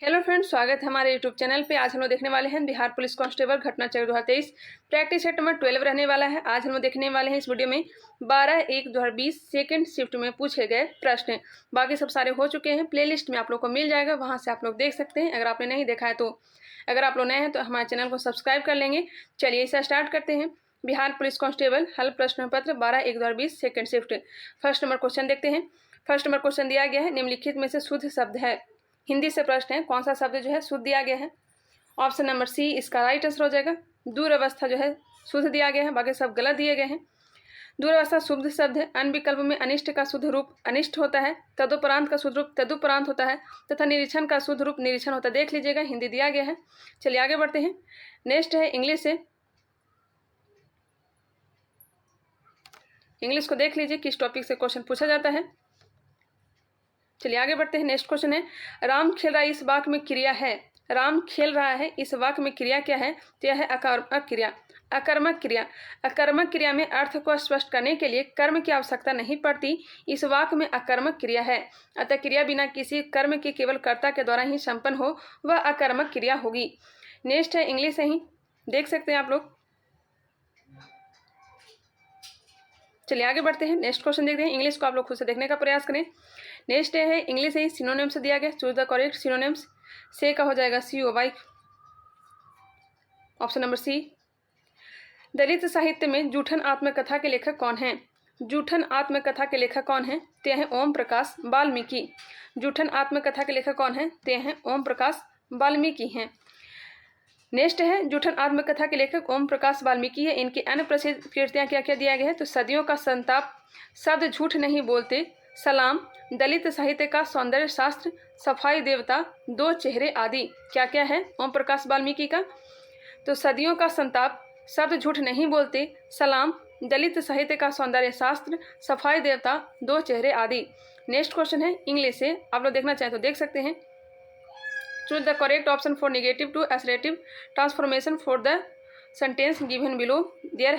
Hello friends, स्वागत है हमारे यूट्यूब चैनल पे। आज हम लोग देखने वाले हैं बिहार पुलिस कांस्टेबल घटना चक्र 2023 प्रैक्टिस सेट नंबर 12 रहने वाला है। आज हम लोग देखने वाले हैं इस वीडियो में 12/1/2020 सेकंड शिफ्ट में पूछे गए प्रश्न। बाकी सब सारे हो चुके हैं, प्लेलिस्ट में आप लोग को मिल जाएगा, वहाँ से आप लोग देख सकते हैं अगर आपने नहीं देखा है तो। अगर आप लोग नए हैं तो हमारे चैनल को सब्सक्राइब कर लेंगे। चलिए इसे स्टार्ट करते हैं। बिहार पुलिस कांस्टेबल हल प्रश्न पत्र 12/1/2020 second shift. First number question देखते हैं। फर्स्ट नंबर क्वेश्चन दिया गया है, निम्नलिखित में से शुद्ध शब्द है। हिंदी से प्रश्न है, कौन सा शब्द जो है शुद्ध दिया गया है। ऑप्शन नंबर सी इसका राइट आंसर हो जाएगा। दूरवस्था जो है शुद्ध दिया गया है, बाकी सब गलत दिए गए हैं। दूरवस्था शुद्ध शब्द है। अन्य विकल्प में अनिष्ट का शुद्ध रूप अनिष्ट होता है, तदुपरांत का शुद्ध रूप तदुपरांत होता है तथा निरीक्षण का शुद्ध रूप निरीक्षण होता है। देख लीजिएगा, हिंदी दिया गया है। चलिए आगे बढ़ते हैं। नेक्स्ट है इंग्लिश से। इंग्लिश को देख लीजिए किस टॉपिक से क्वेश्चन पूछा जाता है। चलिए आगे बढ़ते हैं। नेक्स्ट क्वेश्चन है, राम खेल रहा है इस वाक्य में क्रिया है। राम खेल रहा है इस वाक्य में क्रिया क्या है। तो यह है अकर्मक क्रिया। अकर्मक क्रिया। अकर्मक क्रिया में अर्थ को स्पष्ट करने के लिए कर्म की आवश्यकता नहीं पड़ती। इस वाक्य में अकर्मक क्रिया है, अतः क्रिया बिना किसी कर्म के केवल कर्ता के द्वारा ही संपन्न हो वह अकर्मक क्रिया होगी। नेक्स्ट है इंग्लिश से ही, देख सकते हैं आप लोग। चलिए आगे बढ़ते हैं। नेक्स्ट क्वेश्चन देखते हैं। इंग्लिश को आप लोग खुद से देखने का प्रयास करें। नेक्स्ट है इंग्लिश है सिनोनिम्स दिया गया। Choose the correct synonyms. से का हो जाएगा COY। Option number C. दलित साहित्य में जूठन आत्मकथा के लेखक कौन हैं। जूठन आत्मकथा के लेखक कौन हैं। ते हैं ओम प्रकाश वाल्मीकि। जूठन आत्मकथा के लेखक कौन हैं। ते हैं ओम प्रकाश वाल्मीकि हैं। नेक्स्ट है जूठन आत्मकथा के लेखक ओम प्रकाश वाल्मीकि है। इनकी अन्य प्रसिद्ध कृतियाँ क्या क्या दिया गया है। तो सदियों का संताप, शब्द झूठ नहीं बोलते, सलाम, दलित साहित्य का सौंदर्य शास्त्र, सफाई देवता, दो चेहरे आदि। क्या क्या है ओम प्रकाश वाल्मीकि का। तो सदियों का संताप, शब्द झूठ नहीं बोलते, सलाम, दलित साहित्य का सौंदर्य शास्त्र, सफाई देवता, दो चेहरे आदि। नेक्स्ट क्वेश्चन है इंग्लिश से, आप लोग देखना चाहें तो देख सकते हैं। Choose the correct option for negative to assertive transformation for the sentence given below. There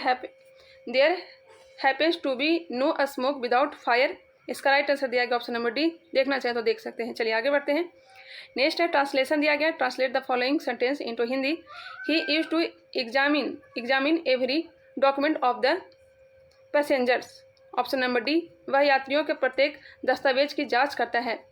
happens to be no smoke without fire. इसका राइट आंसर दिया गया ऑप्शन नंबर डी। देखना चाहे तो देख सकते हैं। चलिए आगे बढ़ते हैं। नेक्स्ट है ट्रांसलेशन दिया गया। Translate the following sentence into Hindi. He used to examine every document of the passengers. Option number D, वह यात्रियों के प्रत्येक दस्तावेज की जांच करता है।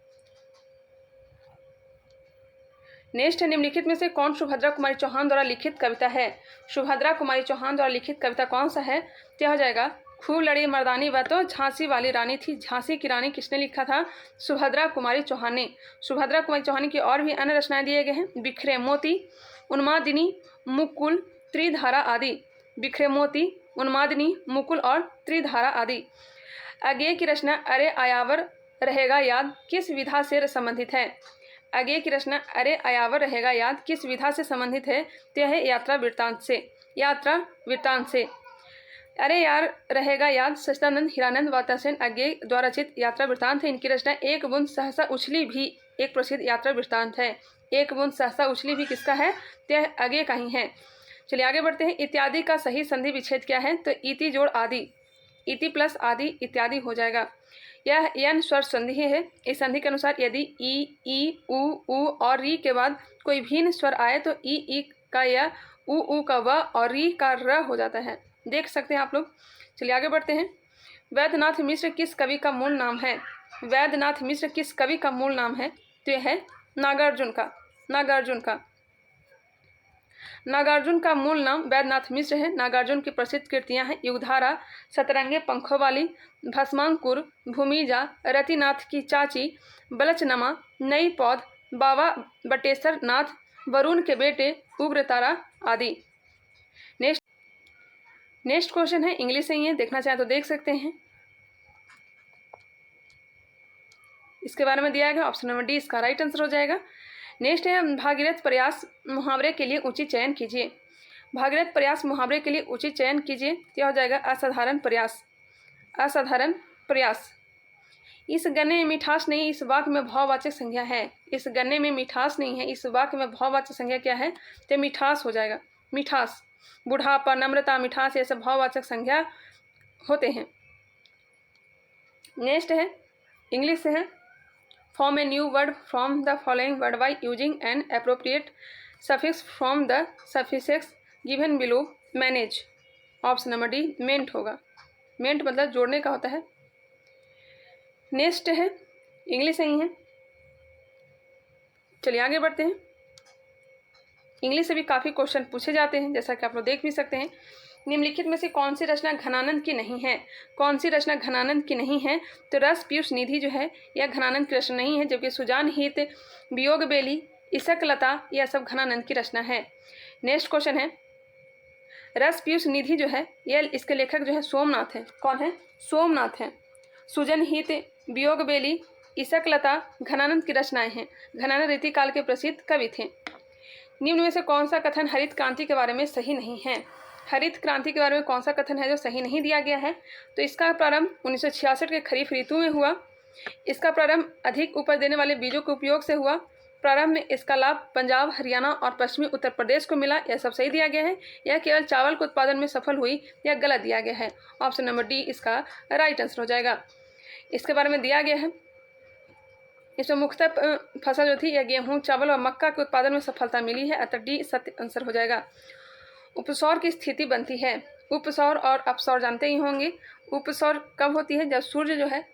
नेक्स्ट है निम्नलिखित में से कौन सुभद्रा कुमारी चौहान द्वारा लिखित कविता है। सुभद्रा कुमारी चौहान द्वारा लिखित कविता कौन सा है। क्या हो जाएगा। खूब लड़ी मर्दानी वह तो झांसी वाली रानी थी। झांसी की रानी किसने लिखा था। सुभद्रा कुमारी चौहान ने। सुभद्रा कुमारी चौहान की और भी अन्य रचनाएं दिए गए हैं। बिखरे मोती, उन्मादिनी, मुकुल, त्रिधारा आदि। बिखरे मोती, उन्मादिनी, मुकुल और त्रिधारा आदि। आगे की रचना अरे आयावर रहेगा याद किस विधा से संबंधित है। आगे की रचना अरे आयावर रहेगा याद किस विधा से संबंधित है। तो है यात्रा वृत्तांत से। यात्रा वृत्तांत से। अरे यार रहेगा याद सच्चिदानंद हीरानंद वातासेन आगे द्वारा रचित यात्रा वृत्तांत है। इनकी रचना एक बूंद सहसा उछली भी एक प्रसिद्ध यात्रा वृत्तांत है। एक बूंद सहसा उछली भी किसका है। तो आगे का ही है। चलिए आगे बढ़ते हैं। इत्यादि का सही संधि विच्छेद क्या है। तो इति जोड़ आदि, इति प्लस आदि इत्यादि हो जाएगा। यह यन स्वर संधि है। इस संधि के अनुसार यदि ई उ और री के बाद कोई भिन्न स्वर आए तो ई का या उ का व और री का र हो जाता है। देख सकते हैं आप लोग। चलिए आगे बढ़ते हैं। वैद्यनाथ मिश्र किस कवि का मूल नाम है। वैद्यनाथ मिश्र किस कवि का मूल नाम है। तो यह है नागार्जुन का। नागार्जुन का। नागार्जुन का मूल नाम वैद्यनाथ मिश्र है। नागार्जुन की प्रसिद्ध कृतियां हैं युगधारा, सतरंगे पंखों वाली, भस्मांकुर, भूमिजा, रतिनाथ की चाची, बलचनमा, नई पौध, बाबा बटेश्वर नाथ, वरुण के बेटे, उग्रतारा आदि। नेक्स्ट क्वेश्चन है इंग्लिश से ही है, देखना चाहे तो देख सकते हैं। इसके बारे में दिया गया ऑप्शन नंबर डी इसका राइट आंसर हो जाएगा। नेक्स्ट है भागीरथ प्रयास मुहावरे के लिए उचित चयन कीजिए। भागीरथ प्रयास मुहावरे के लिए उचित चयन कीजिए। क्या हो जाएगा। असाधारण प्रयास। असाधारण प्रयास। इस गन्ने में मिठास नहीं इस वाक्य में भाववाचक संज्ञा है। इस गन्ने में मिठास नहीं है इस वाक्य में भाववाचक संज्ञा क्या है। तो मिठास हो जाएगा। मिठास। बुढ़ापा, नम्रता, मिठास ये सब भाववाचक संज्ञा होते हैं। नेक्स्ट है इंग्लिश से है। Form a new word from the following word by using an appropriate suffix from the suffix given below. Manage, option number D ment होगा। मेंट मतलब जोड़ने का होता है। नेक्स्ट है इंग्लिश नहीं है, चलिए आगे बढ़ते हैं। इंग्लिश से भी काफ़ी क्वेश्चन पूछे जाते हैं, जैसा कि आप लोग देख भी सकते हैं। निम्नलिखित में से कौन सी रचना घनानंद की नहीं है? कौन सी रचना घनानंद की नहीं है? तो रस पीयूष निधि जो है यह घनानंद की रचना नहीं है, जबकि सुजान हित, वियोग बेली, इसक लता यह सब घनानंद की रचना है। नेक्स्ट क्वेश्चन है, रस पीयूष निधि जो है यह इसके लेखक जो है सोमनाथ है। कौन है? सोमनाथ है। सुजन हित, वियोग बेली, इसक लता घनानंद की रचनाएं हैं। घनानंद रीतिकाल के प्रसिद्ध कवि थे। निम्न में से कौन सा कथन हरित क्रांति के बारे में सही नहीं है? हरित क्रांति के बारे में कौन सा कथन है जो सही नहीं दिया गया है? तो इसका प्रारंभ 1966 के खरीफ ऋतु में हुआ। इसका प्रारंभ अधिक उपज देने वाले बीजों के उपयोग से हुआ। प्रारंभ में इसका लाभ पंजाब, हरियाणा और पश्चिमी उत्तर प्रदेश को मिला। यह सब सही दिया गया है। यह केवल चावल के उत्पादन में सफल हुई, यह गलत दिया गया है। ऑप्शन नंबर डी इसका राइट आंसर हो जाएगा। इसके बारे में दिया गया है, इसमें मुख्यतः फसल जो थी यह गेहूँ, चावल और मक्का के उत्पादन में सफलता मिली है, अतः डी सत्य आंसर हो जाएगा। उपसौर की स्थिति बनती है। उपसौर और अपसौर जानते ही होंगे। उपसौर कब होती है? जब सूर्य जो है,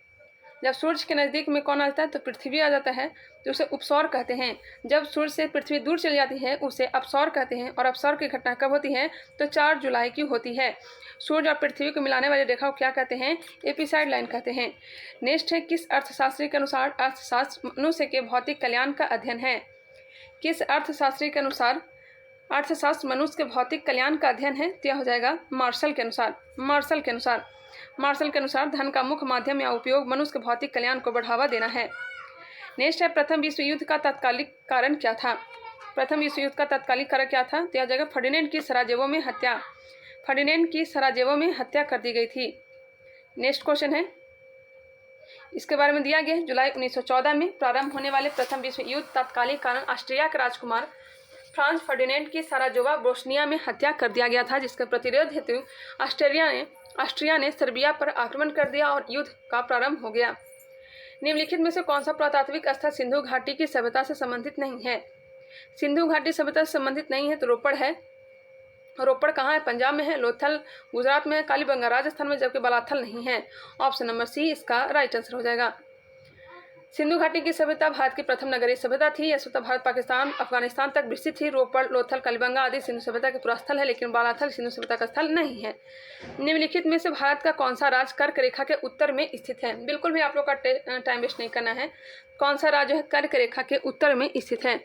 जब सूर्य के नज़दीक में कौन आता है? तो पृथ्वी आ जाता है, तो उसे उपसौर कहते हैं। जब सूर्य से पृथ्वी दूर चली जाती है उसे अपसौर कहते हैं। और अपसौर की घटना कब होती है? तो 4 जुलाई की होती है। सूर्य और पृथ्वी को मिलाने वाली रेखा को क्या कहते हैं? एपिसाइड लाइन कहते हैं। नेक्स्ट है, किस अर्थशास्त्री के अनुसार अर्थशास्त्र मनुष्य के भौतिक कल्याण का अध्ययन है? किस अर्थशास्त्री के अनुसार अर्थशास्त्र मनुष्य के भौतिक कल्याण का अध्ययन है? तो यह हो जाएगा मार्शल के अनुसार। मार्शल के अनुसार मार्शल के अनुसार धन का मुख्य माध्यम या उपयोग मनुष्य के भौतिक कल्याण को बढ़ावा देना है। नेक्स्ट है, प्रथम विश्व युद्ध का तात्कालिक कारण क्या था? प्रथम विश्व युद्ध का तात्कालिक कारण क्या था? तो यह जगह फर्डिनेंड की सराजेवो में हत्या। फर्डिनेंड की सराजेवो में हत्या कर दी गई थी। नेक्स्ट क्वेश्चन है, इसके बारे में दिया गया है, जुलाई 1914 में प्रारंभ होने वाले प्रथम विश्व युद्ध तात्कालिक कारण ऑस्ट्रिया के राजकुमार फ्रांस फर्डिनेंड की सराजेवो बोस्निया में हत्या कर दिया गया था, जिसके प्रतिरोध हेतु ऑस्ट्रिया ने सर्बिया पर आक्रमण कर दिया और युद्ध का प्रारंभ हो गया। निम्नलिखित में से कौन सा पुरातात्विक स्थल सिंधु घाटी की सभ्यता से संबंधित नहीं है? सिंधु घाटी सभ्यता से संबंधित नहीं है तो रोपड़ है। रोपड़ कहाँ है? पंजाब में है। लोथल गुजरात में है। कालीबंगा राजस्थान में, जबकि बलाथल नहीं है। ऑप्शन नंबर सी इसका राइट आंसर हो जाएगा। सिंधु घाटी की सभ्यता भारत की प्रथम नगरीय सभ्यता थी। यह स्वतः भारत, पाकिस्तान, अफगानिस्तान तक विस्तृत थी। रोपड़, लोथल, कालीबंगा आदि सिंधु सभ्यता के पुरास्थल है, लेकिन बालाथल सिंधु सभ्यता का स्थल नहीं है। निम्नलिखित में से भारत का कौन सा राज्य कर्क रेखा के उत्तर में स्थित है? बिल्कुल भी आप लोग का टाइम वेस्ट नहीं करना है। कौन सा राज्य है कर्क रेखा के उत्तर में स्थित है?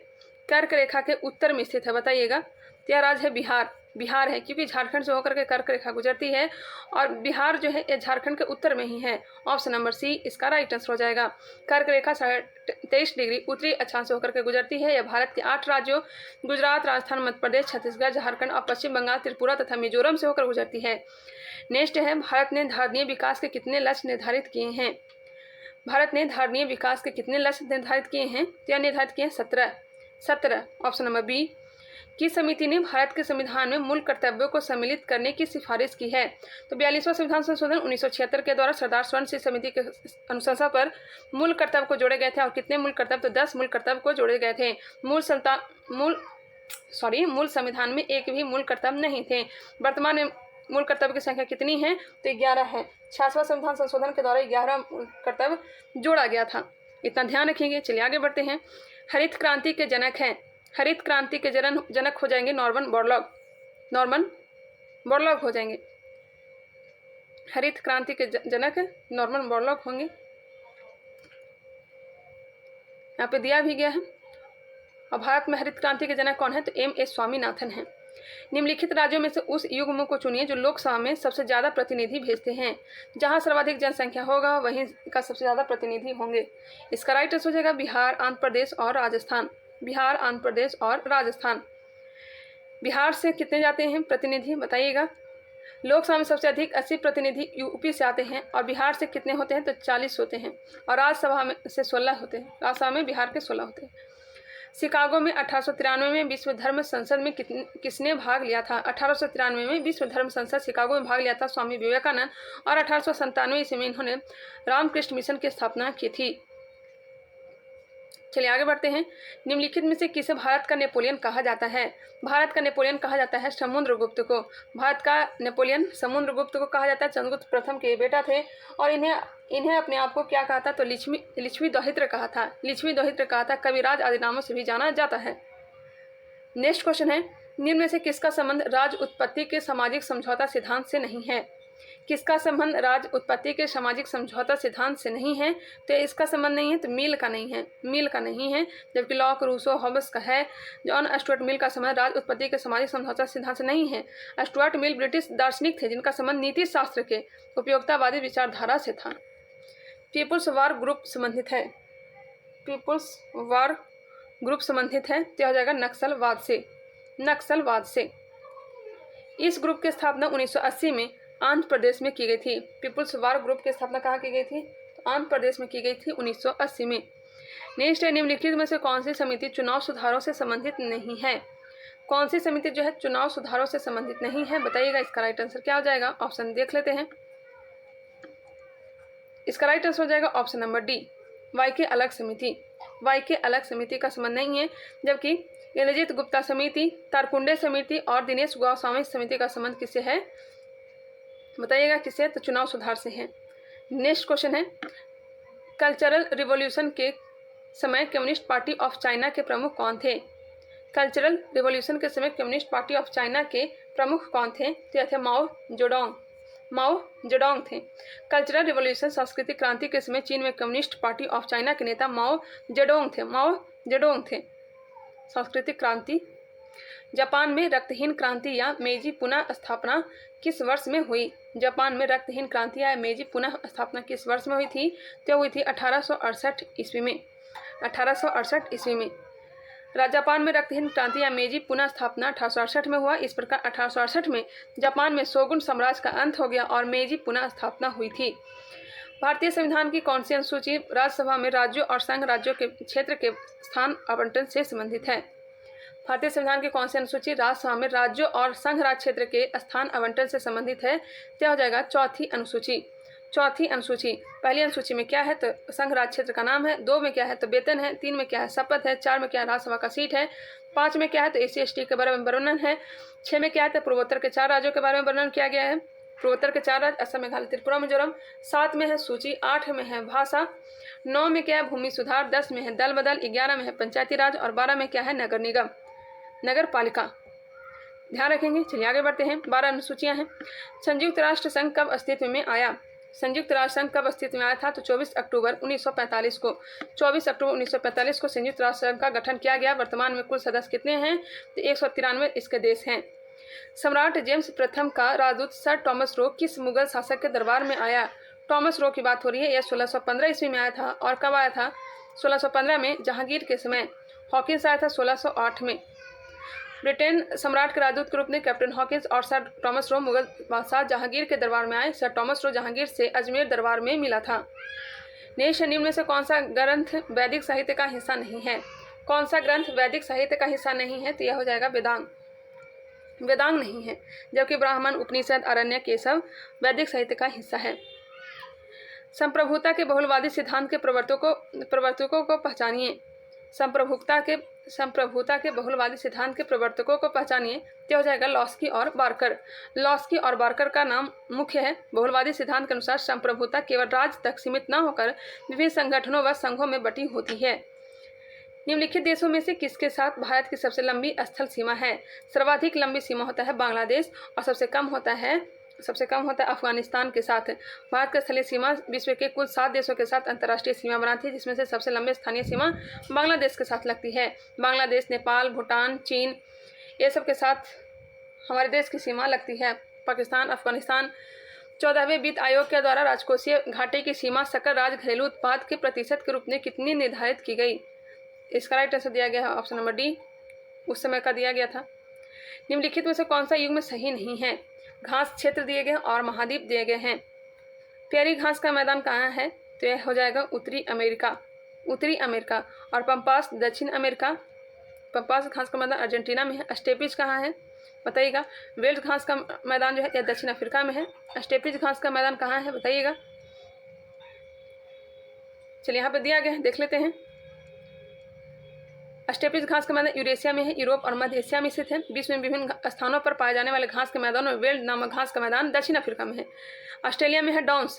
कर्क रेखा के उत्तर में स्थित है, बताइएगा। यह राज्य है बिहार। बिहार है, क्योंकि झारखंड से होकर के कर्क रेखा गुजरती है और बिहार जो है यह झारखंड के उत्तर में ही है। ऑप्शन नंबर सी इसका राइट आंसर हो जाएगा। कर्क रेखा 23 डिग्री उत्तरी अक्षांश से होकर के गुजरती है। यह भारत के 8 राज्यों गुजरात, राजस्थान, मध्य प्रदेश, छत्तीसगढ़, झारखंड और पश्चिम बंगाल, त्रिपुरा तथा मिजोरम से होकर गुजरती है। नेक्स्ट है, भारत ने धारणीय विकास के कितने लक्ष्य निर्धारित किए हैं? भारत ने धारणीय विकास के कितने लक्ष्य निर्धारित किए हैं? तो यह निर्धारित किए हैं 17। Option number B. किस समिति ने भारत के संविधान में मूल कर्तव्यों को सम्मिलित करने की सिफारिश की है? तो 42वां संविधान संशोधन 1976 के द्वारा सरदार स्वर्ण सिंह समिति के अनुशंसा पर मूल कर्तव्य को जोड़े गए थे। और कितने मूल कर्तव्य? तो 10 मूल कर्तव्य को जोड़े गए थे। मूल संविधान में एक भी मूल कर्तव्य नहीं थे। वर्तमान में मूल कर्तव्य की संख्या कितनी है? तो 11 है। 66वां संविधान संशोधन के द्वारा 11 कर्तव्य जोड़ा गया था। इतना ध्यान रखेंगे। चलिए आगे बढ़ते हैं। हरित क्रांति के जनक हैं। हरित क्रांति के जनक हो जाएंगे नॉर्मन बोरलॉग। नॉर्मन बोरलॉग हो जाएंगे। हरित क्रांति के जनक नॉर्मन बोरलॉग होंगे। यहाँ पे दिया भी गया है। और भारत में हरित क्रांति के जनक कौन है? तो M.A. स्वामीनाथन है। निम्नलिखित राज्यों में से उस युग्म को चुनिए जो लोकसभा में सबसे ज़्यादा प्रतिनिधि भेजते हैं। जहां सर्वाधिक जनसंख्या होगा वहीं का सबसे ज़्यादा प्रतिनिधि होंगे। इसका राइट आंसर हो जाएगा बिहार, आंध्र प्रदेश और राजस्थान। बिहार, आंध्र प्रदेश और राजस्थान। बिहार से कितने जाते हैं प्रतिनिधि, बताइएगा। लोकसभा में सबसे अधिक 80 प्रतिनिधि यूपी से आते हैं। और बिहार से कितने होते हैं? तो 40 होते हैं। और राज्यसभा में से 16 होते हैं। राज्यसभा में बिहार के 16 होते हैं। शिकागो में 1893 में विश्व धर्म संसद में किसने भाग लिया था? 1893 में विश्व धर्म संसद शिकागो में भाग लिया था स्वामी विवेकानंद। और 1897 ईस्वी में इन्होंने रामकृष्ण मिशन की स्थापना की थी। चलिए आगे बढ़ते हैं। निम्नलिखित में से किसे भारत का नेपोलियन कहा जाता है? भारत का नेपोलियन कहा जाता है समुद्रगुप्त को। भारत का नेपोलियन समुद्रगुप्त को कहा जाता है। चंद्रगुप्त प्रथम के बेटा थे और इन्हें अपने आप को क्या कहा था? तो लिच्छवी दौहित्र कहा था। लिच्छवी दौहित्र कहा था। कविराज आदि नामों से भी जाना जाता है। नेक्स्ट क्वेश्चन है, निम्न में से किसका संबंध राज उत्पत्ति के सामाजिक समझौता सिद्धांत से नहीं है? किसका संबंध राज उत्पत्ति के सामाजिक समझौता सिद्धांत से नहीं है? तो इसका संबंध नहीं है, तो मिल का नहीं है। मिल का नहीं है, जबकि लॉक, रूसो, हॉब्स का है। जॉन स्टुअर्ट मिल का संबंध राज उत्पत्ति के सामाजिक समझौता सिद्धांत से नहीं है। स्टुअर्ट मिल ब्रिटिश दार्शनिक थे जिनका संबंध नीति शास्त्र के उपयोगितावादी विचारधारा से था। पीपुल्स वार ग्रुप संबंधित है। पीपुल्स वार ग्रुप संबंधित है, तो हो जाएगा नक्सलवाद से। नक्सलवाद से। इस ग्रुप की स्थापना 1980 में आंध्र प्रदेश में की गई थी। पीपुल्स वार ग्रुप की स्थापना कहाँ की गई थी? तो आंध्र प्रदेश में की गई थी 1980 में। नेक्स्ट है, निम्नलिखित में से कौन सी समिति चुनाव सुधारों से संबंधित नहीं है? कौन सी समिति जो है चुनाव सुधारों से संबंधित नहीं है? बताइएगा इसका राइट आंसर क्या हो जाएगा। ऑप्शन देख लेते हैं। इसका राइट आंसर हो जाएगा ऑप्शन नंबर डी, वाई के अलग समिति। वाई के अलग समिति का संबंध नहीं है, जबकि इंद्रजीत गुप्ता समिति, तारकुंडे समिति और दिनेश गोस्वामी समिति का संबंध किससे है? बताइएगा किससे? तो चुनाव सुधार से है। नेक्स्ट क्वेश्चन है, कल्चरल रिवॉल्यूशन के समय कम्युनिस्ट पार्टी ऑफ चाइना के प्रमुख कौन थे? कल्चरल रिवॉल्यूशन के समय कम्युनिस्ट पार्टी ऑफ चाइना के प्रमुख कौन थे? तो यह थे माओ जेडोंग। माओ जेडोंग थे। कल्चरल रिवॉल्यूशन सांस्कृतिक क्रांति के समय चीन में कम्युनिस्ट पार्टी ऑफ चाइना के नेता माओ जेडोंग थे। माओ जेडोंग थे। सांस्कृतिक क्रांति। जापान में रक्तहीन क्रांति या मेजी पुनः स्थापना किस वर्ष में हुई? जापान में रक्तहीन क्रांति या मेजी पुनः स्थापना किस वर्ष में हुई थी? तो हुई थी 1868 ईस्वी में। 1868 ईस्वी में जापान में रक्तहीन क्रांति या मेजी पुनः स्थापना 1868 में हुआ। इस प्रकार 1868 में जापान में शोगुन साम्राज्य का अंत हो गया और मेजी पुनः स्थापना हुई थी। भारतीय संविधान की कौन सी अनुसूची राज्यसभा में राज्यों और संघ राज्यों के क्षेत्र के स्थान आवंटन से संबंधित है? भारतीय संविधान की कौन सी अनुसूची राज्यसभा में राज्यों और संघ राज्य क्षेत्र के स्थान आवंटन से संबंधित है? क्या हो जाएगा? चौथी अनुसूची। चौथी अनुसूची। पहली अनुसूची में क्या है? तो संघ राज्य क्षेत्र का नाम है। 2 में क्या है? तो वेतन है। 3 में क्या है? शपथ है। 4 में क्या है? राज्यसभा का सीट है। 5 में क्या है? तो SC/ST के बारे में वर्णन है। 6 में क्या है? तो पूर्वोत्तर के 4 राज्यों के बारे में वर्णन किया गया है। पूर्वोत्तर के 4 राज्य असम, मेघालय, त्रिपुरा, मिजोरम। 7 में है सूची। 8 में है भाषा। 9 में क्या है? भूमि सुधार। 10 में है दल बदल। 11 में है पंचायती राज और 12 में क्या है? नगर निगम, नगर पालिका। ध्यान रखेंगे। चलिए आगे बढ़ते हैं। 12 अनुसूचियां हैं। संयुक्त राष्ट्र संघ कब अस्तित्व में आया? संयुक्त राष्ट्र संघ कब अस्तित्व में आया था? तो 24 अक्टूबर 1945 को। 24 अक्टूबर 1945 को संयुक्त राष्ट्र संघ का गठन किया गया। वर्तमान में कुल सदस्य कितने हैं? तो 193 इसके देश हैं। सम्राट जेम्स प्रथम का राजदूत सर टॉमस रो किस मुगल शासक के दरबार में आया? टॉमस रो की बात हो रही है। यह 1615 ईस्वी में आया था। और कब आया था? 1615 में जहांगीर के समय। हॉकिंस आया था 1608 में। ब्रिटेन सम्राट के राजदूत के रूप में कैप्टन हॉकिंस और सर टॉमस रो मुगल बादशाह जहांगीर के दरबार में आए। सर टॉमस रो जहांगीर से अजमेर दरबार में मिला था। नेक्स्ट, निम्न में से कौन सा ग्रंथ वैदिक साहित्य का हिस्सा नहीं है? कौन सा ग्रंथ वैदिक साहित्य का हिस्सा नहीं है? तो यह हो जाएगा वेदांग। वेदांग नहीं है, जबकि ब्राह्मण, उपनिषद, आरण्य के सब वैदिक साहित्य का हिस्सा है। संप्रभुता के बहुलवादी सिद्धांत के प्रवर्तकों को पहचानिए। संप्रभुता के बहुलवादी सिद्धांत के प्रवर्तकों को पहचानिए। तो हो जाएगा लॉस्की और बार्कर। लॉस्की और बार्कर का नाम मुख्य है। बहुलवादी सिद्धांत के अनुसार संप्रभुता केवल राज्य तक सीमित न होकर विभिन्न संगठनों व संघों में बटी होती है। निम्नलिखित देशों में से किसके साथ भारत की सबसे लंबी स्थल सीमा है? सर्वाधिक लंबी सीमा होता है बांग्लादेश और सबसे कम होता है अफगानिस्तान के साथ। भारत की स्थलीय सीमा विश्व के कुल 7 देशों के साथ अंतर्राष्ट्रीय सीमा बनाती है, जिसमें से सबसे लंबी स्थानीय सीमा बांग्लादेश के साथ लगती है। बांग्लादेश, नेपाल, भूटान, चीन, ये सब के साथ हमारे देश की सीमा लगती है। पाकिस्तान, अफगानिस्तान। 14वें वित्त आयोग के द्वारा राजकोषीय घाटे की सीमा सकल राज्य घरेलू उत्पाद के प्रतिशत के रूप में कितनी निर्धारित की गई? इसका राइट आंसर दिया गया है ऑप्शन नंबर डी, उस समय का दिया गया था। निम्नलिखित में से कौन सा युग्म सही नहीं है? घास क्षेत्र दिए गए और महाद्वीप दिए गए हैं। प्यारी घास का मैदान कहाँ है? तो यह हो जाएगा उत्तरी अमेरिका। उत्तरी अमेरिका। और पंपास दक्षिण अमेरिका। पंपास घास का मैदान अर्जेंटीना में है। स्टेपिज कहाँ है बताइएगा? वेल्स घास का मैदान जो है यह दक्षिण अफ्रीका में है। स्टेपिज घास का मैदान कहाँ है बताइएगा? चलिए यहाँ पे दिया गया है, देख लेते हैं। स्टेपिज घास के मैदान यूरेशिया में है, यूरोप और मध्य एशिया में स्थित है। विश्व में विभिन्न स्थानों पर पाए जाने वाले घास के मैदानों में वेल्ड नामक घास का मैदान दक्षिण अफ्रीका में है। ऑस्ट्रेलिया में है डाउन्स।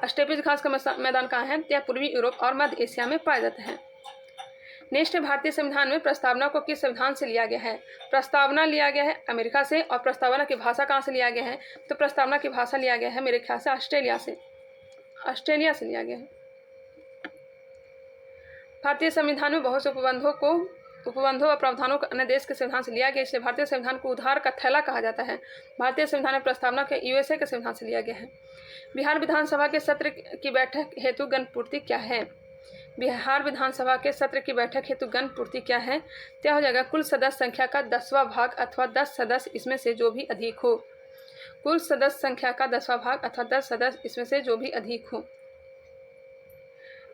स्टेपिज घास का मैदान कहाँ है? यह पूर्वी यूरोप और मध्य एशिया में पाया जाता है। नेक्स्ट, भारतीय संविधान में प्रस्तावना को किस संविधान से लिया गया है? प्रस्तावना लिया गया है अमेरिका से। और प्रस्तावना की भाषा कहाँ से लिया गया है? तो प्रस्तावना की भाषा लिया गया है मेरे ख्याल से ऑस्ट्रेलिया से लिया गया है। भारतीय संविधान में बहुत से उपबंधों व प्रावधानों को अन्य देश के संविधान से लिया गया, इसलिए भारतीय संविधान को उधार का थैला कहा जाता है। भारतीय संविधान में प्रस्तावना के यूएसए के संविधान से लिया गया है। बिहार विधानसभा के सत्र की बैठक हेतु गणपूर्ति क्या है? बिहार विधानसभा के सत्र की बैठक हेतु गणपूर्ति क्या है? क्या हो जाएगा? कुल सदस्य संख्या का 10वां भाग अथवा 10 सदस्य इसमें से जो भी अधिक हो। कुल सदस्य संख्या का 10वां भाग अथवा 10 सदस्य इसमें से जो भी अधिक हो।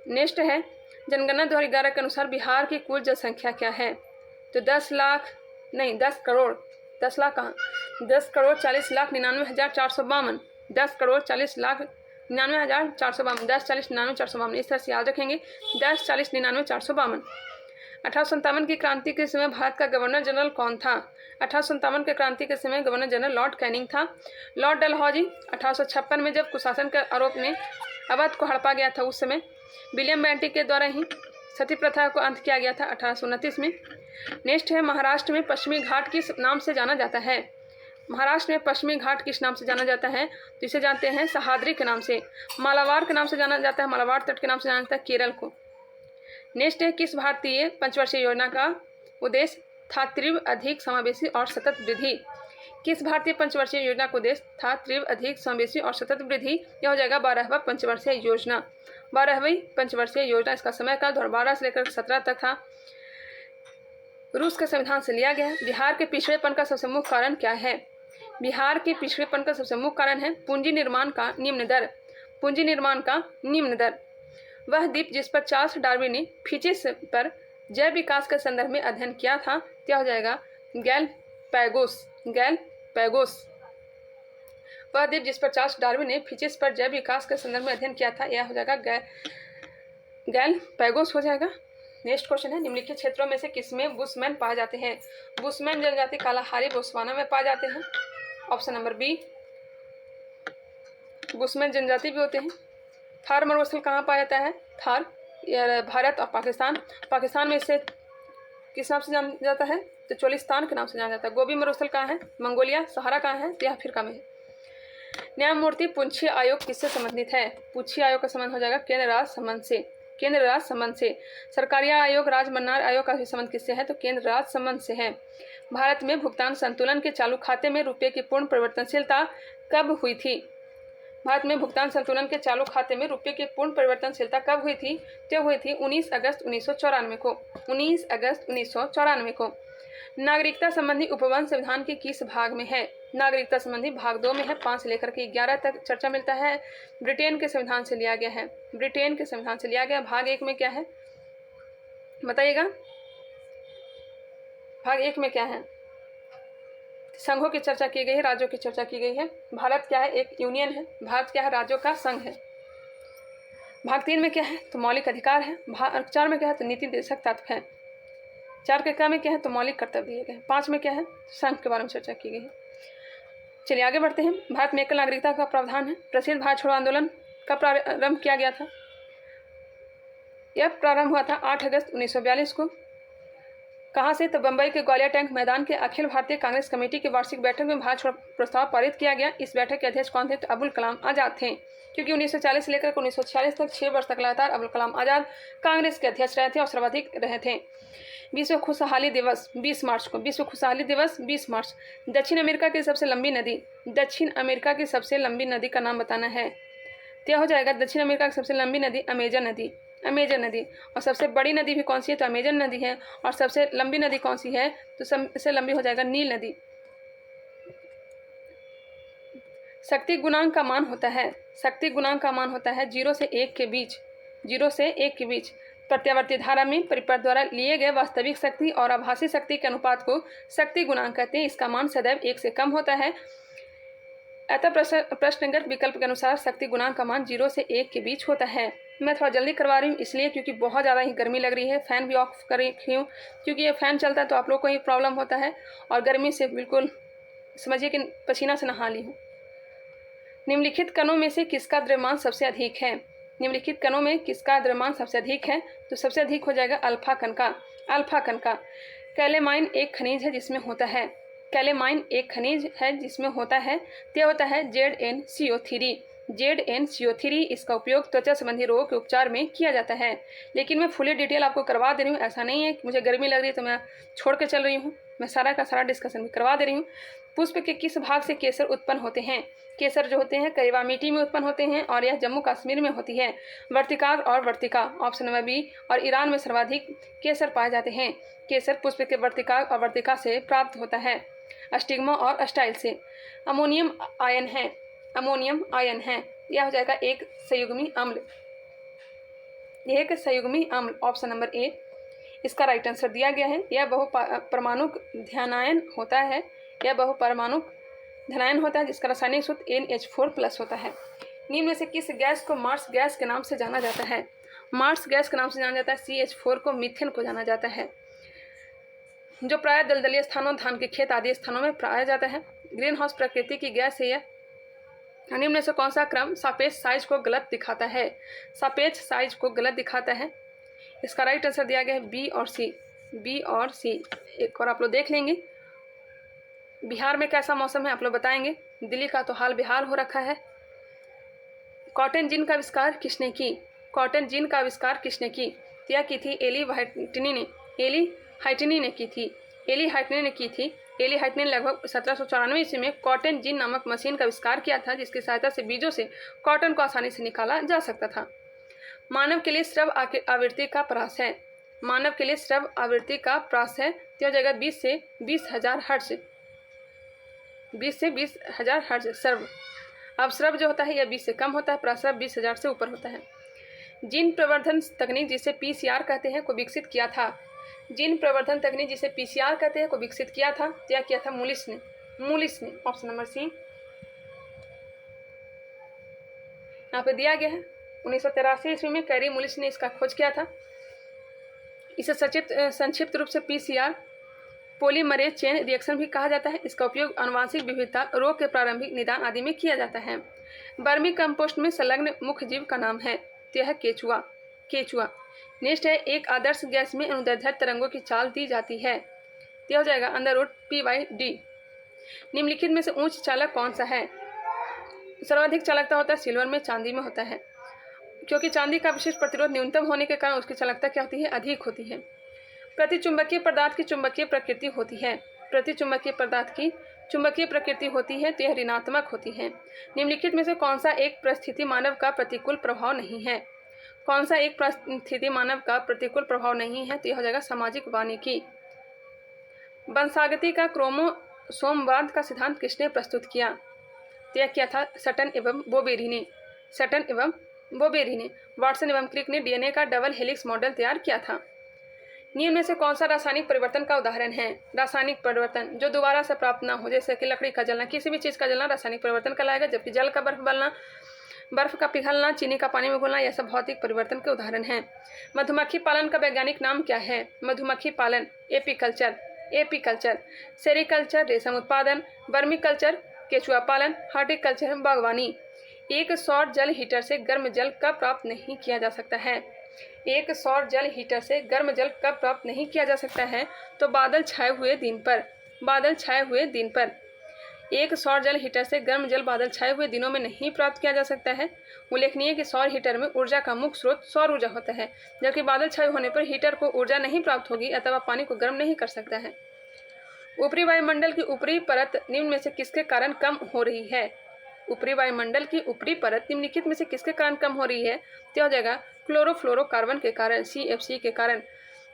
नेक्स्ट है, जनगणना 2011 के अनुसार बिहार की कुल जनसंख्या क्या है? तो 10 करोड़ 40,99,452। 10,40,99,452। 10,40,99,452 इस तरह से याद रखेंगे। 10,40,99,452। 1857 की क्रांति के समय भारत का गवर्नर जनरल कौन था? 1857 के क्रांति के समय गवर्नर जनरल लॉर्ड कैनिंग था। लॉर्ड डलहौजी 1856 में जब कुशासन के आरोप में अवध को हड़पा गया था, उस समय विलियम बेंटिक के द्वारा ही सती प्रथा को अंत किया गया था 1829 में। नेक्स्ट है, महाराष्ट्र में पश्चिमी घाट किस नाम से जाना जाता है? महाराष्ट्र में पश्चिमी घाट किस नाम से जाना जाता है? तो इसे जानते हैं सह्याद्री के नाम से। मालाबार के नाम से जाना जाता है, मालाबार तट के नाम से जाना जाता है केरल को। नेक्स्ट है, किस भारतीय पंचवर्षीय योजना का उद्देश्य था तीव्र, अधिक समावेशी और सतत वृद्धि? किस भारतीय पंचवर्षीय योजना का उद्देश्य था तीव्र, अधिक समावेशी और सतत वृद्धि? यह हो जाएगा 12वां पंचवर्षीय योजना। 12वीं पंचवर्षीय योजना। इसका समय काल 2012 से लेकर 17 तक था। रूस के संविधान से लिया गया है। बिहार के पिछड़ेपन का सबसे मुख्य कारण क्या है? बिहार के पिछड़ेपन का सबसे मुख्य कारण है पूंजी निर्माण का निम्न दर। वह द्वीप जिस पर चार्ल्स डार्विन ने फिजिक्स पर जैव विकास के संदर्भ में अध्ययन किया था, क्या हो जाएगा? गैलपैगोस। वह द्वीप जिस पर चार्ल्स डार्विन ने फिजिक्स पर जैव विकास के संदर्भ में अध्ययन किया था, यह हो जाएगा गैलपैगोस हो जाएगा। नेक्स्ट क्वेश्चन है, निम्नलिखित क्षेत्रों में से किसमें बुशमैन पाए जाते हैं? बुशमैन जनजाति कालाहारी बोत्सवाना में पाए जाते हैं। ऑप्शन नंबर बी, बुशमैन जनजाति भी होते हैं। थार मरुस्थल कहाँ पाया जाता है? थार भारत और पाकिस्तान में इसे किस नाम से जाना जाता है? तो चोलिस्तान के नाम से जाना जाता है। गोबी मरुस्थल कहाँ है? मंगोलिया। सहारा कहाँ है? तो यह अफ्रीका में है। न्यायमूर्ति पुंछी आयोग किससे संबंधित है? पुंछी आयोग का संबंध हो जाएगा केंद्र राज्य संबंध से। सरकारी आयोग राजमन्नार आयोग का भी संबंध किससे है? तो केंद्र राज्य संबंध से है। भारत में भुगतान संतुलन के चालू खाते में रुपये की पूर्ण परिवर्तनशीलता कब हुई थी? भारत में भुगतान संतुलन के चालू खाते में रुपये की पूर्ण परिवर्तनशीलता कब हुई थी? तो हुई थी 19 अगस्त 1994 को। नागरिकता संबंधी उपबंध संविधान के किस भाग में है? नागरिकता संबंधी भाग 2 में है। 5 से लेकर के 11 तक चर्चा मिलता है। ब्रिटेन के संविधान से लिया गया है। भाग 1 में क्या है बताइएगा? भाग 1 में क्या है? संघों की चर्चा की गई है, राज्यों की चर्चा की गई है। भारत क्या है? एक यूनियन है। भारत क्या है? राज्यों का संघ है। भाग 3 में क्या है? तो मौलिक अधिकार है। भाग 4 में क्या है? तो नीति निर्देशक तत्व है। 4 के क्या में क्या है? तो मौलिक कर्तव्य दिए गए। 5 में क्या है? संघ के बारे में चर्चा की गई है। चलिए आगे बढ़ते हैं। भारत में एकल नागरिकता का प्रावधान है। प्रसिद्ध भारत छोड़ो आंदोलन का प्रारंभ किया गया था। यह प्रारंभ हुआ था 8 अगस्त 1942 को। कहाँ से? तो बंबई के ग्वालियर टैंक मैदान के अखिल भारतीय कांग्रेस कमेटी की वार्षिक बैठक में भारत छोड़ो प्रस्ताव पारित किया गया। इस बैठक के अध्यक्ष कौन थे? तो अबुल कलाम आजाद थे, क्योंकि 1940 से लेकर 1946 तक 6 वर्ष तक लगातार अबुल कलाम आजाद कांग्रेस के अध्यक्ष रहे थे और सर्वाधिक रहे थे। विश्व खुशहाली दिवस 20 मार्च को। विश्व खुशहाली दिवस 20 मार्च। दक्षिण अमेरिका की सबसे लंबी नदी का नाम बताना है। क्या हो जाएगा? दक्षिण अमेरिका की सबसे लंबी नदी अमेजन नदी। और सबसे बड़ी नदी भी कौन सी है? तो अमेजन नदी है। और सबसे लंबी नदी कौन सी है? तो सबसे लंबी हो जाएगा नील नदी। शक्ति गुणांक का मान होता है 0 से 1 के बीच। प्रत्यावर्ती धारा में परिपथ द्वारा लिए गए वास्तविक शक्ति और आभासी शक्ति के अनुपात को शक्ति गुणांक कहते हैं। इसका मान सदैव 1 से कम होता है। अतः प्रश्नगत विकल्प के अनुसार शक्ति गुणांक का मान 0 से 1 के बीच होता है। मैं थोड़ा जल्दी करवा रही हूँ इसलिए क्योंकि बहुत ज़्यादा ही गर्मी लग रही है। फ़ैन भी ऑफ कर रखी हूँ क्योंकि ये फ़ैन चलता है तो आप लोग को ही प्रॉब्लम होता है, और गर्मी से बिल्कुल समझिए कि पसीना से नहा ली हूँ। निम्नलिखित कणों में से किसका द्रव्यमान सबसे अधिक है? निम्नलिखित कणों में किसका द्रव्यमान सबसे अधिक है? तो सबसे अधिक हो जाएगा अल्फा कण का। अल्फा कण का। कैलेमाइन एक खनिज है जिसमें होता है, कैलेमाइन एक खनिज है जिसमें होता है, तो यह होता है ZnCO3। ZnCO3 इसका उपयोग त्वचा संबंधी रोगों के उपचार में किया जाता है। लेकिन मैं फुली डिटेल आपको करवा दे रही हूँ, ऐसा नहीं है कि मुझे गर्मी लग रही है तो मैं छोड़ के चल रही हूँ, मैं सारा का सारा डिस्कशन भी करवा दे रही हूँ। पुष्प के किस भाग से केसर उत्पन्न होते हैं? केसर जो होते हैं करीबा मिट्टी में उत्पन्न होते हैं और यह जम्मू कश्मीर में होती है। वर्तिकाग्र और वर्तिका, ऑप्शन नंबर बी। और ईरान में सर्वाधिक केसर पाए जाते हैं। केसर पुष्प के वर्तिकाग्र और वर्तिका से प्राप्त होता है, स्टिग्मा और अस्टाइल से। अमोनियम आयन है, अमोनियम आयन है, यह हो जाएगा एक संयुग्मी अम्ल, एक संयुग्मी अम्ल, ऑप्शन नंबर ए इसका राइट आंसर दिया गया है। यह बहुपरमाणुक ध्यानायन होता है, यह बहुपरमाणुक धनायन होता है जिसका रासायनिक सूत्र NH4+ होता है। निम्न में से किस गैस को मार्स गैस के नाम से जाना जाता है? मार्स गैस के नाम से जाना जाता है CH4 को मीथेन को जाना जाता है, जो प्राय दलदलीय स्थानों, धान के खेत आदि स्थानों में पाया जाता है। ग्रीन हाउस प्रकृति की गैस है यह। निम्न में से कौन सा क्रम सापेक्ष साइज को गलत दिखाता है? सापेक्ष साइज को गलत दिखाता है, इसका राइट आंसर दिया गया है बी और सी, बी और सी। एक और आप लोग देख लेंगे बिहार में कैसा मौसम है, आप लोग बताएंगे। दिल्ली का तो हाल बेहाल हो रखा है। कॉटन जिन का आविष्कार किसने की? कॉटन जिन का आविष्कार किसने की? यह की थी एली हाइटनी ने, एली हाइटनी ने की थी, एली हाइटनी ने की थी। एली हाइटनी ने लगभग 1794 ईस्वी में कॉटन जिन नामक मशीन का आविष्कार किया था, जिसकी सहायता से बीजों से कॉटन को आसानी से निकाला जा सकता था। मानव के लिए श्रव्य आवृत्ति का प्रास है, मानव के लिए श्रव्य आवृत्ति का प्रास है, तो जगह 20 से 20,000 हर्ट्ज, 20 से 20,000 हर्ट्ज श्रव्य। अब श्रव्य जो होता है यह 20 से कम होता है, प्रस्रव 20,000 से ऊपर होता है। जीन प्रवर्धन तकनीक जिसे PCR कहते हैं को विकसित किया था, जीन प्रवर्धन तकनीक जिसे PCR कहते हैं को विकसित किया था, क्या किया था? मूलिस ने, मूलिस ने, ऑप्शन नंबर सी यहाँ पे दिया गया है। 1983 ईस्वी में कैरी मूलिस ने इसका खोज किया था। इसे संक्षिप्त रूप से PCR पॉलीमरेज चेन रिएक्शन भी कहा जाता है। इसका उपयोग आनुवंशिक विविधता, रोग के प्रारंभिक निदान आदि में किया जाता है। वर्मी कंपोस्ट में संलग्न मुख्य जीव का नाम है, तो यह केचुआ, केचुआ। नेक्स्ट है, एक आदर्श गैस में अनुदैर्ध्य तरंगों की चाल दी जाती है, तो हो जाएगा √P/D। निम्नलिखित में से उच्च चालक कौन सा है? सर्वाधिक चालकता होता है सिल्वर में, चांदी में होता है, क्योंकि चांदी का विशेष प्रतिरोध न्यूनतम होने के कारण उसकी चालकता क्या होती है? अधिक होती है। प्रतिचुंबकीय पदार्थ की चुंबकीय प्रकृति होती है, प्रतिचुंबकीय पदार्थ की चुंबकीय प्रकृति होती है, तो यह ऋणात्मक होती है। निम्नलिखित में से कौन सा एक परिस्थिति मानव का प्रतिकूल प्रभाव नहीं है? कौन सा एक परिस्थिति मानव का प्रतिकूल प्रभाव नहीं है? तो यह हो जाएगा सामाजिक वानिकी। वंशागति का क्रोमोसोमवाद का सिद्धांत किसने प्रस्तुत किया? तो यह किया था सटन एवं बोबेरी ने, सटन एवं बोबेरी ने। वाटसन एवं क्रिक ने DNA का डबल हेलिक्स मॉडल तैयार किया था। निम्न में से कौन सा रासायनिक परिवर्तन का उदाहरण है? रासायनिक परिवर्तन जो दोबारा से प्राप्त ना हो, जैसे कि लकड़ी का जलना, किसी भी चीज़ का जलना रासायनिक परिवर्तन कहलाएगा, जबकि जल का बर्फ बनना, बर्फ का पिघलना, चीनी का पानी में घुलना, यह सब भौतिक परिवर्तन के उदाहरण हैं। मधुमक्खी पालन का वैज्ञानिक नाम क्या है? मधुमक्खी पालन एपीकल्चर, एपीकल्चर। सेरिकल्चर रेशम उत्पादन, वर्मिकल्चर केचुआ पालन, हॉर्टिकल्चर बागवानी। एक सौर जल हीटर से गर्म जल कब प्राप्त नहीं किया जा सकता है? एक सौर जल हीटर से गर्म जल कब प्राप्त नहीं किया जा सकता है? तो बादल छाए हुए दिन पर, बादल छाए हुए दिन पर। एक सौर जल हीटर से गर्म जल बादल छाए हुए दिनों में नहीं प्राप्त किया जा सकता है। उल्लेखनीय कि सौर हीटर में ऊर्जा का मुख्य स्रोत सौर ऊर्जा होता है, जबकि बादल छाए होने पर हीटर को ऊर्जा नहीं प्राप्त होगी अथवा पानी को गर्म नहीं कर सकता है। ऊपरी वायुमंडल की ऊपरी परत निम्न में से किसके कारण कम हो रही है? ऊपरी वायुमंडल की ऊपरी परत निम्नलिखित में से किसके कारण कम हो रही है? तो हो जाएगा क्लोरोफ्लोरोकार्बन के कारण, CFC के कारण।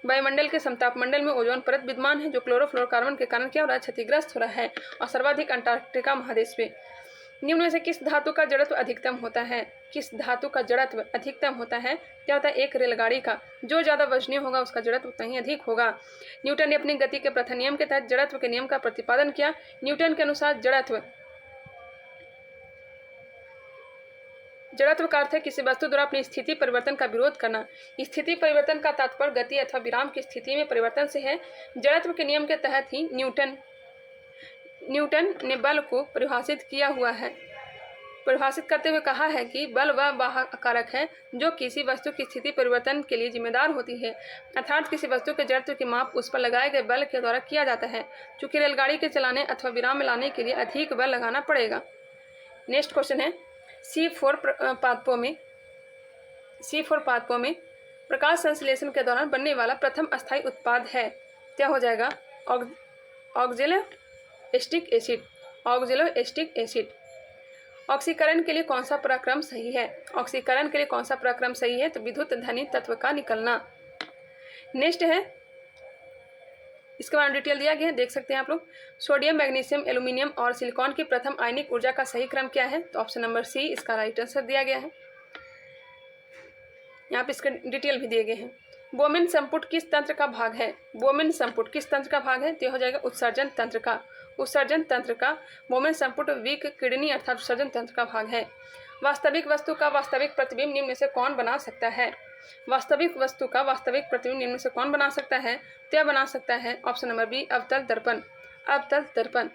वायुमंडल के समतापमंडल में ओजोन परत विद्यमान है, जो क्लोरोफ्लोरोकार्बन के कारण क्या हो रहा है? क्षतिग्रस्त हो रहा है, और सर्वाधिक अंटार्कटिका महादेश में। निम्न में से किस धातु का जड़त्व अधिकतम होता है? किस धातु का जड़त्व अधिकतम होता है? क्या होता है? एक रेलगाड़ी का जो ज़्यादा वजनी होगा उसका जड़त्व उतना ही अधिक होगा। न्यूटन ने अपनी गति के प्रथम नियम के तहत जड़त्व के नियम का प्रतिपादन किया। न्यूटन के अनुसार जड़त्व का अर्थ है किसी वस्तु द्वारा अपनी स्थिति परिवर्तन का विरोध करना। स्थिति परिवर्तन का तात्पर्य गति अथवा विराम की स्थिति में परिवर्तन से है। जड़त्व के नियम के तहत ही न्यूटन ने बल को परिभाषित किया हुआ है। परिभाषित करते हुए कहा है कि बल वह वाहक कारक है जो किसी वस्तु की स्थिति परिवर्तन के लिए जिम्मेदार होती है, अर्थात किसी वस्तु के जड़त्व की माप उस पर लगाए गए बल के द्वारा किया जाता है। चूंकि रेलगाड़ी के चलाने अथवा विराम में लाने के लिए अधिक बल लगाना पड़ेगा। नेक्स्ट क्वेश्चन है C4 पादपों में प्रकाश संश्लेषण के दौरान बनने वाला प्रथम अस्थायी उत्पाद है। क्या हो जाएगा? ऑक्जेलो एस्टिक एसिड। ऑक्सीकरण के लिए कौन सा प्रक्रम सही है? ऑक्सीकरण के लिए कौन सा प्रक्रम सही है? तो विद्युत धनी तत्व का निकलना। नेक्स्ट है, इसके बारे में डिटेल दिया गया है, देख सकते हैं आप लोग। सोडियम, मैग्नीशियम, एल्यूमिनियम और सिलिकॉन की प्रथम आयनिक ऊर्जा का सही क्रम क्या है? तो ऑप्शन नंबर सी इसका राइट आंसर दिया गया है। यहाँ पे इसके डिटेल भी दिए गए हैं। बोमेन संपुट किस तंत्र का भाग है? बोमेन संपुट किस तंत्र का भाग है? तो हो जाएगा उत्सर्जन तंत्र का। उत्सर्जन तंत्र का बोमेन संपुट विक किडनी अर्थात उत्सर्जन तंत्र का भाग है। वास्तविक वस्तु का वास्तविक प्रतिबिंब निम्न में से कौन बना सकता है? वास्तविक वस्तु का वास्तविक प्रतिबिंब निम्न में से कौन बना सकता है? तो बना सकता है ऑप्शन नंबर बी अवतल दर्पण। अवतल दर्पण।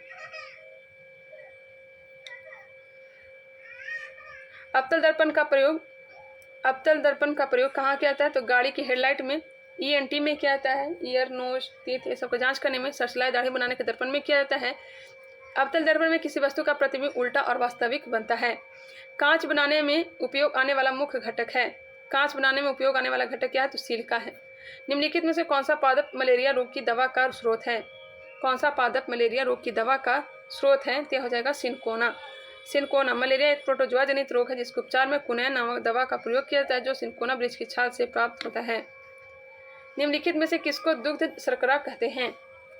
अवतल दर्पण का प्रयोग कहाँ किया जाता है? तो गाड़ी की हेडलाइट में, ENT में किया जाता है, ईयर, नोज, तीत ये सब को जांच करने में, सरसलाई दाढ़ी बनाने के दर्पण में किया जाता है। अवतल दर्पण में किसी वस्तु का प्रतिबिंब उल्टा और वास्तविक बनता है। कांच बनाने में उपयोग आने वाला मुख्य घटक है। कांच बनाने में उपयोग आने वाला घटक क्या है? तो सिलिका है। निम्नलिखित में से कौन सा पादप मलेरिया रोग की दवा का स्रोत है? कौन सा पादप मलेरिया रोग की दवा का स्रोत है? तो हो जाएगा सिनकोना। सिनकोना। मलेरिया एक प्रोटोजोआ जनित रोग है जिसके उपचार में कुनैन नामक दवा का प्रयोग किया जाता है जो सिनकोना वृक्ष की छाल से प्राप्त होता है। निम्नलिखित में से किसको दुग्ध शर्करा कहते हैं?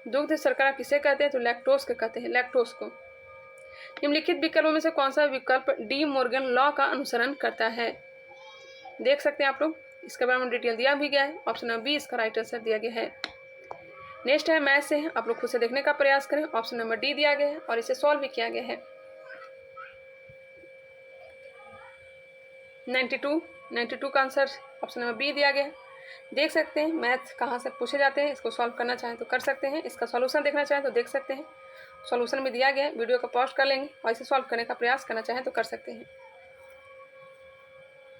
दुग्ध शर्करा किसे कहते हैं? तो लैक्टोज को कहते हैं, लैक्टोज को। निम्नलिखित विकल्पों में से कौन सा विकल्प डी मॉर्गन लॉ का अनुसरण करता है? देख सकते हैं आप लोग, इसके बारे में डिटेल दिया भी गया है। ऑप्शन नंबर बी इसका राइट आंसर दिया गया है। नेक्स्ट है मैथ से है, आप लोग खुद से देखने का प्रयास करें। ऑप्शन नंबर डी दिया गया है और इसे सॉल्व भी किया गया है। 92 का आंसर ऑप्शन नंबर बी दिया गया है। देख सकते हैं मैथ कहाँ से पूछे जाते हैं, इसको सॉल्व करना चाहें तो कर सकते हैं, इसका सॉल्यूशन देखना चाहें तो देख सकते हैं। सॉल्यूशन भी दिया गया है, वीडियो को पॉज कर लेंगे और इसे सॉल्व करने का प्रयास करना चाहें तो कर सकते हैं।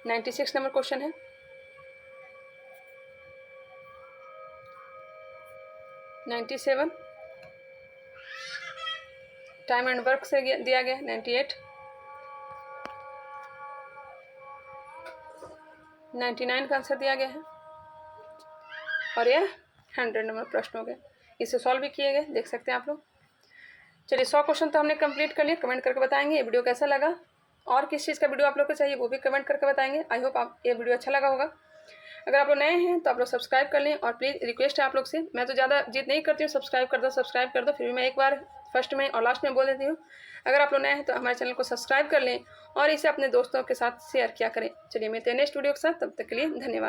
96 नंबर क्वेश्चन है। टाइम एंड वर्क से दिया गया। 98 99 का आंसर दिया गया है और यह 100 नंबर प्रश्न हो गए, इसे सॉल्व भी किए गए, देख सकते हैं आप लोग। चलिए 100 क्वेश्चन तो हमने कंप्लीट कर लिए। कमेंट करके बताएंगे ये वीडियो कैसा लगा और किस चीज़ का वीडियो आप लोग को चाहिए वो भी कमेंट करके बताएंगे। आई होप आप ये वीडियो अच्छा लगा होगा। अगर आप लोग नए हैं तो आप लोग सब्सक्राइब कर लें और प्लीज़ रिक्वेस्ट है आप लोग से, मैं तो ज़्यादा जिद नहीं करती हूँ, सब्सक्राइब कर दो, फिर भी मैं एक बार फर्स्ट में और लास्ट में बोल देती हूँ। अगर आप लोग नए हैं तो हमारे चैनल को सब्सक्राइब कर लें और इसे अपने दोस्तों के साथ शेयर किया करें। चलिए मिलते हैं नेक्स्ट वीडियो के साथ, तब तक के लिए धन्यवाद।